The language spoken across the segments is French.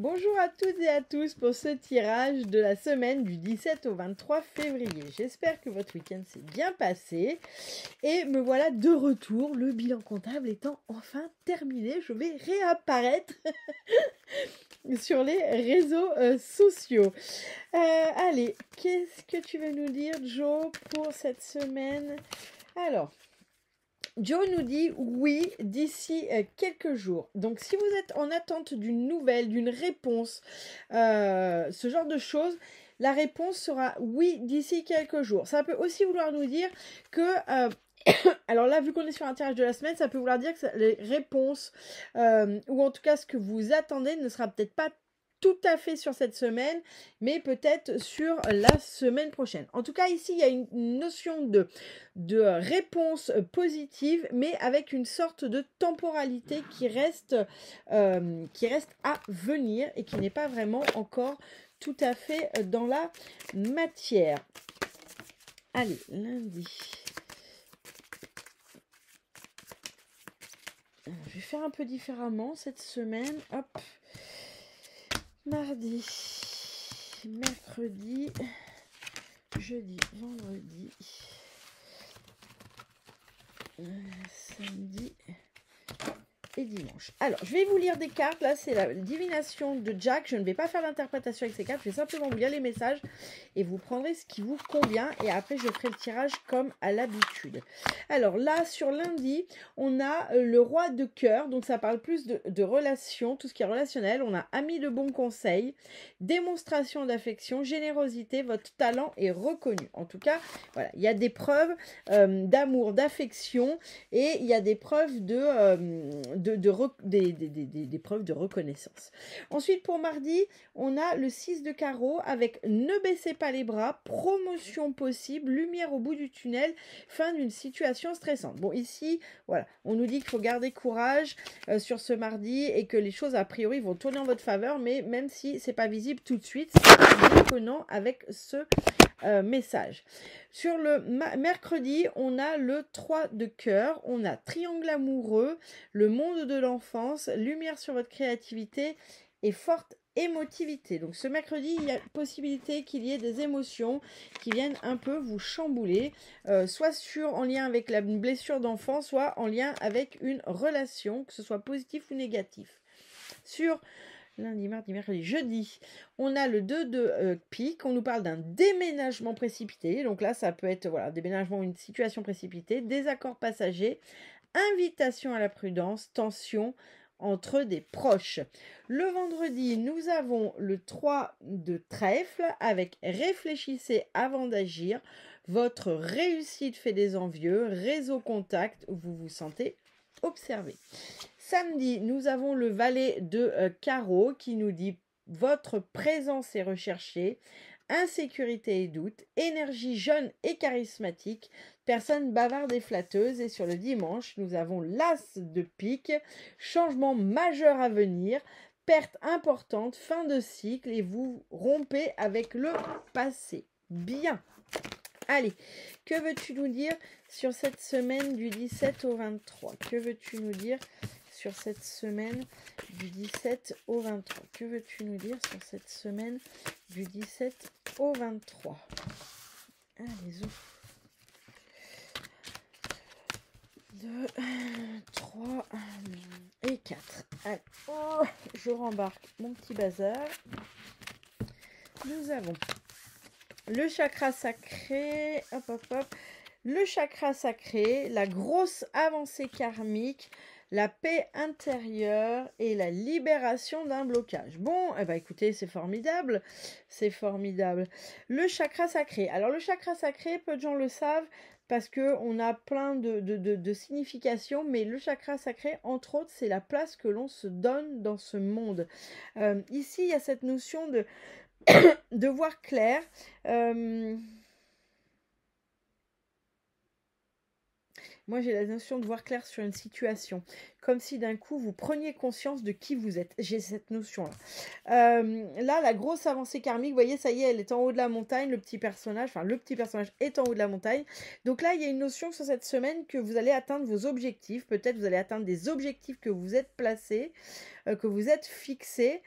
Bonjour à toutes et à tous pour ce tirage de la semaine du 17 au 23 février. J'espère que votre week-end s'est bien passé et me voilà de retour, le bilan comptable étant enfin terminé. Je vais réapparaître sur les réseaux sociaux. Allez, qu'est-ce que tu veux nous dire, Joe, pour cette semaine? Alors, Joe nous dit oui d'ici quelques jours. Donc si vous êtes en attente d'une nouvelle, d'une réponse, ce genre de choses, la réponse sera oui d'ici quelques jours. Ça peut aussi vouloir nous dire que... alors là, vu qu'on est sur un tirage de la semaine, ça peut vouloir dire que les réponses, ou en tout cas ce que vous attendez, ne sera peut-être pas tout à fait sur cette semaine, mais peut-être sur la semaine prochaine. En tout cas, ici, il y a une notion de réponse positive, mais avec une sorte de temporalité qui reste à venir et qui n'est pas vraiment encore tout à fait dans la matière. Allez, lundi. Alors, je vais faire un peu différemment cette semaine. Hop. Mardi, mercredi, jeudi, vendredi, samedi et dimanche. Alors, je vais vous lire des cartes. Là, c'est la divination de Jack. Je ne vais pas faire l'interprétation avec ces cartes. Je vais simplement vous lire les messages et vous prendrez ce qui vous convient. Et après, je ferai le tirage comme à l'habitude. Alors là, sur lundi, on a le roi de cœur. Donc, ça parle plus de relations, tout ce qui est relationnel. On a ami de bons conseils, démonstration d'affection, générosité. Votre talent est reconnu. En tout cas, voilà, il y a des preuves d'amour, d'affection et il y a des preuves des preuves de reconnaissance. Ensuite, pour mardi, on a le 6 de carreau avec ne baissez pas les bras, promotion possible, lumière au bout du tunnel, fin d'une situation stressante. Bon, ici, voilà, on nous dit qu'il faut garder courage sur ce mardi et que les choses, a priori, vont tourner en votre faveur, mais même si c'est pas visible tout de suite, c'est déconnant avec ce message. Sur le mercredi, on a le 3 de cœur, on a triangle amoureux, le monde de l'enfance, lumière sur votre créativité et forte émotivité. Donc ce mercredi, il y a possibilité qu'il y ait des émotions qui viennent un peu vous chambouler, soit en lien avec une blessure d'enfant, soit en lien avec une relation, que ce soit positif ou négatif. Sur lundi, mardi, mercredi, jeudi, on a le 2 de pique. On nous parle d'un déménagement précipité. Donc là, ça peut être déménagement ou une situation précipitée, désaccord passager, invitation à la prudence, tension entre des proches. Le vendredi, nous avons le 3 de trèfle avec réfléchissez avant d'agir. Votre réussite fait des envieux. Réseau contact, vous vous sentez observé. Samedi, nous avons le valet de carreau qui nous dit votre présence est recherchée, insécurité et doute, énergie jeune et charismatique, personne bavarde et flatteuse. Et sur le dimanche, nous avons l'as de pique, changement majeur à venir, perte importante, fin de cycle et vous rompez avec le passé. Bien. Allez, que veux-tu nous dire sur cette semaine du 17 au 23? Que veux-tu nous dire sur cette semaine du 17 au 23? Que veux-tu nous dire sur cette semaine du 17 au 23? Allez, 2, 3 et 4. Allez, je rembarque mon petit bazar. Nous avons le chakra sacré, le chakra sacré, la grosse avancée karmique, la paix intérieure et la libération d'un blocage. Bon, écoutez, c'est formidable, c'est formidable. Le chakra sacré. Alors le chakra sacré, peu de gens le savent parce qu'on a plein de significations, mais le chakra sacré, entre autres, c'est la place que l'on se donne dans ce monde. Ici, il y a cette notion de voir clair. Moi, j'ai la notion de voir clair sur une situation, comme si d'un coup, vous preniez conscience de qui vous êtes. J'ai cette notion-là. Là, la grosse avancée karmique, vous voyez, ça y est, elle est en haut de la montagne, le petit personnage est en haut de la montagne. Donc là, il y a une notion sur cette semaine que vous allez atteindre vos objectifs. Peut-être vous allez atteindre des objectifs que vous êtes placés, que vous êtes fixés.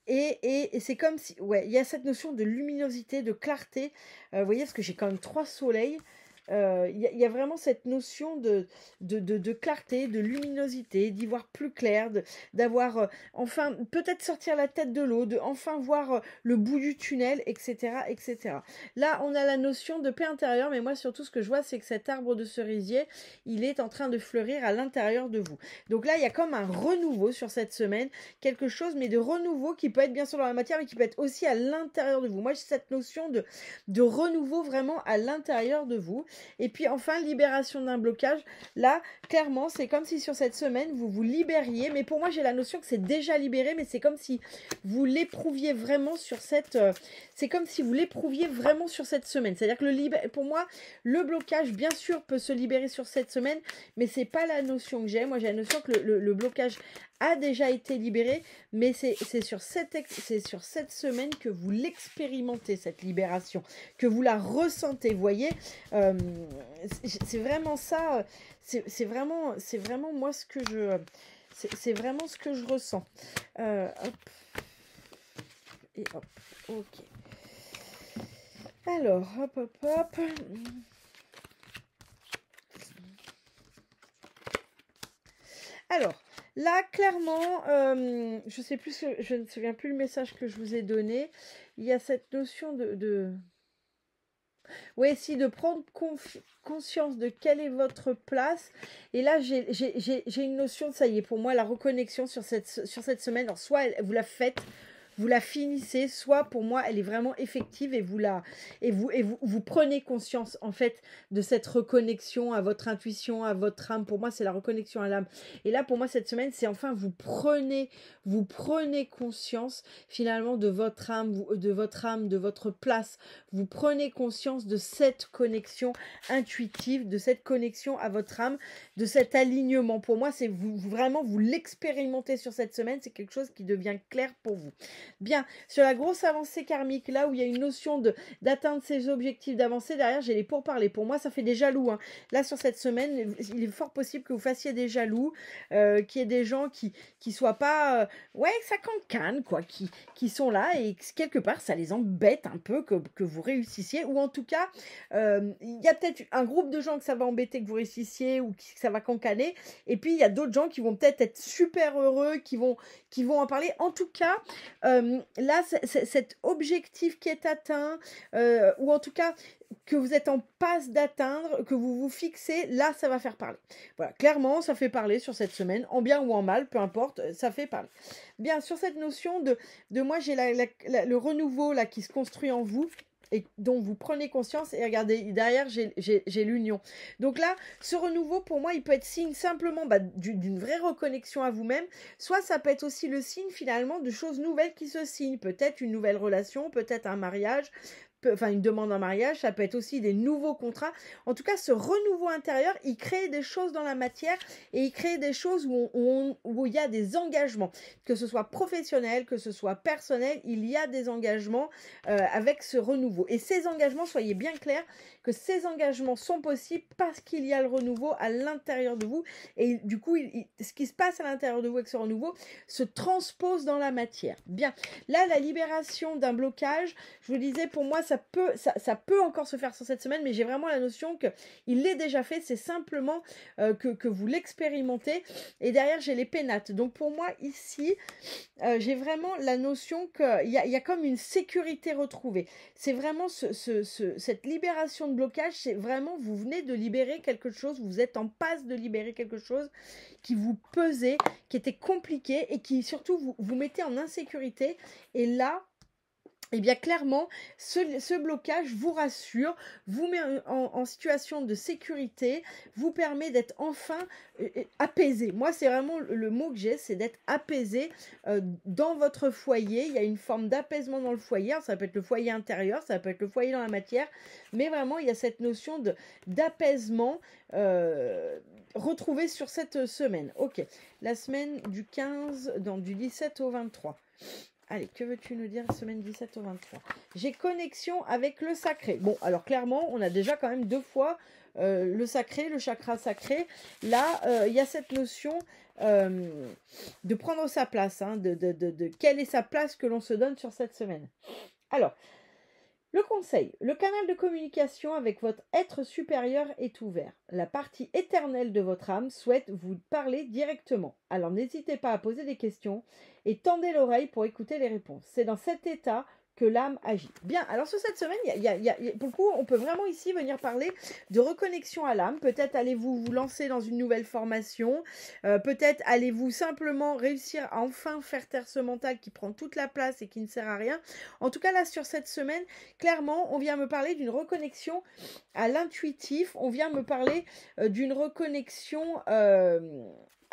Et c'est comme si, ouais, il y a cette notion de luminosité, de clarté. Vous voyez, parce que j'ai quand même 3 soleils. Il y a vraiment cette notion de clarté, de luminosité, d'y voir plus clair, d'avoir enfin peut-être sortir la tête de l'eau, de enfin voir le bout du tunnel, etc., etc. Là, on a la notion de paix intérieure, mais moi surtout ce que je vois, c'est que cet arbre de cerisier, il est en train de fleurir à l'intérieur de vous. Donc là, il y a comme un renouveau sur cette semaine, quelque chose, mais de renouveau qui peut être bien sûr dans la matière, mais qui peut être aussi à l'intérieur de vous. Moi, j'ai cette notion de renouveau vraiment à l'intérieur de vous. Et puis enfin, libération d'un blocage. Là, clairement, c'est comme si sur cette semaine, vous vous libériez. Mais pour moi, j'ai la notion que c'est déjà libéré, mais c'est comme si vous l'éprouviez vraiment sur cette... c'est comme si vous l'éprouviez vraiment sur cette semaine. C'est-à-dire que pour moi, le blocage, bien sûr, peut se libérer sur cette semaine, mais c'est pas la notion que j'ai. Moi, j'ai la notion que le blocage a déjà été libéré, mais c'est sur cette semaine que vous l'expérimentez, cette libération, que vous la ressentez, vous voyez. C'est vraiment ça, c'est vraiment moi ce que c'est vraiment ce que je ressens. Hop, et hop, ok. Alors, hop, hop, hop. Alors, là, clairement, je ne me souviens plus le message que je vous ai donné. Il y a cette notion oui, si, de prendre conscience de quelle est votre place. Et là, j'ai une notion, ça y est, pour moi, la reconnexion sur cette semaine. Alors, soit vous la faites, vous la finissez, soit pour moi elle est vraiment effective et vous prenez conscience en fait de cette reconnexion à votre intuition, à votre âme. Pour moi c'est la reconnexion à l'âme. Et là pour moi cette semaine c'est enfin vous prenez conscience finalement de votre âme, de votre place. Vous prenez conscience de cette connexion intuitive, de cette connexion à votre âme, de cet alignement. Pour moi c'est vous l'expérimentez sur cette semaine, c'est quelque chose qui devient clair pour vous. Bien, sur la grosse avancée karmique, là où il y a une notion d'atteindre ses objectifs, d'avancer, derrière j'ai les pourparlers. Pour moi, ça fait des jaloux. Hein. Là, sur cette semaine, il est fort possible que vous fassiez des jaloux, qu'il y ait des gens qui soient pas... ouais, ça cancane, quoi, qui sont là et quelque part, ça les embête un peu que vous réussissiez. Ou en tout cas, il y a peut-être un groupe de gens que ça va embêter que vous réussissiez ou que ça va cancaner. Et puis, il y a d'autres gens qui vont peut-être être super heureux, qui vont en parler. En tout cas... là, cet objectif qui est atteint, ou en tout cas que vous êtes en passe d'atteindre, que vous vous fixez, là, ça va faire parler. Voilà, clairement, ça fait parler sur cette semaine, en bien ou en mal, peu importe, ça fait parler. Bien, sur cette notion de moi, j'ai le renouveau là qui se construit en vous, et dont vous prenez conscience, et regardez, derrière, j'ai l'union. Donc là, ce renouveau, pour moi, il peut être signe simplement d'une vraie reconnexion à vous-même, soit ça peut être aussi le signe, finalement, de choses nouvelles qui se signent, peut-être une nouvelle relation, peut-être un mariage, une demande en mariage, ça peut être aussi des nouveaux contrats. En tout cas, ce renouveau intérieur, il crée des choses dans la matière et il crée des choses où il y a des engagements, que ce soit professionnel, que ce soit personnel, il y a des engagements avec ce renouveau. Et ces engagements, soyez bien clairs que ces engagements sont possibles parce qu'il y a le renouveau à l'intérieur de vous. Et du coup, ce qui se passe à l'intérieur de vous avec ce renouveau se transpose dans la matière. Bien, là, la libération d'un blocage, je vous disais, pour moi, ça peut encore se faire sur cette semaine, mais j'ai vraiment la notion qu'il l'est déjà fait, c'est simplement que vous l'expérimentez. Et derrière, j'ai les pénates. Donc pour moi, ici, j'ai vraiment la notion qu'il y a comme une sécurité retrouvée. C'est vraiment cette libération de blocage, c'est vraiment, vous venez de libérer quelque chose, vous êtes en passe de libérer quelque chose qui vous pesait, qui était compliqué et qui surtout vous mettez en insécurité. Et là, eh bien, clairement, ce blocage vous rassure, vous met en situation de sécurité, vous permet d'être enfin apaisé. Moi, c'est vraiment le mot que j'ai, c'est d'être apaisé dans votre foyer. Il y a une forme d'apaisement dans le foyer. Ça peut être le foyer intérieur, ça peut être le foyer dans la matière, mais vraiment, il y a cette notion d'apaisement retrouvée sur cette semaine. Ok, la semaine du 15, du 17 au 23. Allez, que veux-tu nous dire, semaine 17 au 23? J'ai connexion avec le sacré. Bon, alors clairement, on a déjà quand même 2 fois le sacré, le chakra sacré. Là, il y a cette notion de prendre sa place, hein, quelle est sa place que l'on se donne sur cette semaine. Alors, le conseil, le canal de communication avec votre être supérieur est ouvert. La partie éternelle de votre âme souhaite vous parler directement. Alors n'hésitez pas à poser des questions et tendez l'oreille pour écouter les réponses. C'est dans cet état que l'âme agit. Bien, alors sur cette semaine, pour le coup, on peut vraiment ici venir parler de reconnexion à l'âme. Peut-être allez-vous vous lancer dans une nouvelle formation. Peut-être allez-vous simplement réussir à enfin faire taire ce mental qui prend toute la place et qui ne sert à rien. En tout cas, là, sur cette semaine, clairement, on vient me parler d'une reconnexion à l'intuitif. On vient me parler d'une reconnexion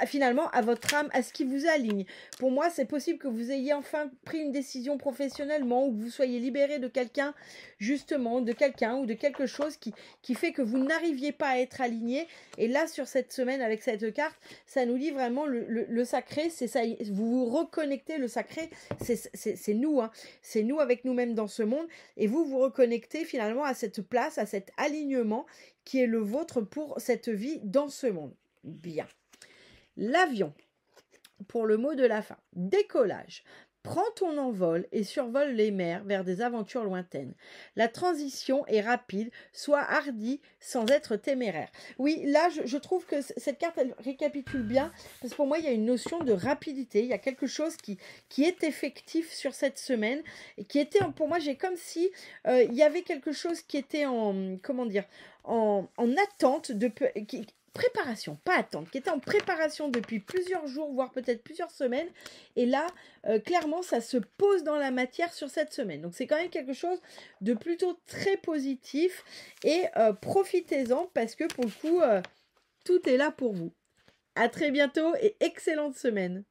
finalement à votre âme, à ce qui vous aligne. Pour moi, c'est possible que vous ayez enfin pris une décision professionnellement ou que vous soyez libéré de quelqu'un, justement, de quelqu'un ou de quelque chose qui fait que vous n'arriviez pas à être aligné. Et là, sur cette semaine, avec cette carte, ça nous dit vraiment le sacré, c'est ça, vous vous reconnectez, le sacré, c'est nous, hein, c'est nous avec nous-mêmes dans ce monde, et vous vous reconnectez finalement à cette place, à cet alignement qui est le vôtre pour cette vie dans ce monde. Bien. L'avion, pour le mot de la fin. Décollage. Prends ton envol et survole les mers vers des aventures lointaines. La transition est rapide, sois hardi sans être téméraire. Oui, là, je trouve que cette carte, elle récapitule bien, parce que pour moi, il y a une notion de rapidité. Il y a quelque chose qui est effectif sur cette semaine, et qui était, pour moi, j'ai comme si il y avait quelque chose qui était en attente, préparation, pas attente, qui était en préparation depuis plusieurs jours, voire peut-être plusieurs semaines. Et là, clairement, ça se pose dans la matière sur cette semaine. Donc, c'est quand même quelque chose de plutôt très positif. Et profitez-en parce que pour le coup, tout est là pour vous. À très bientôt et excellente semaine.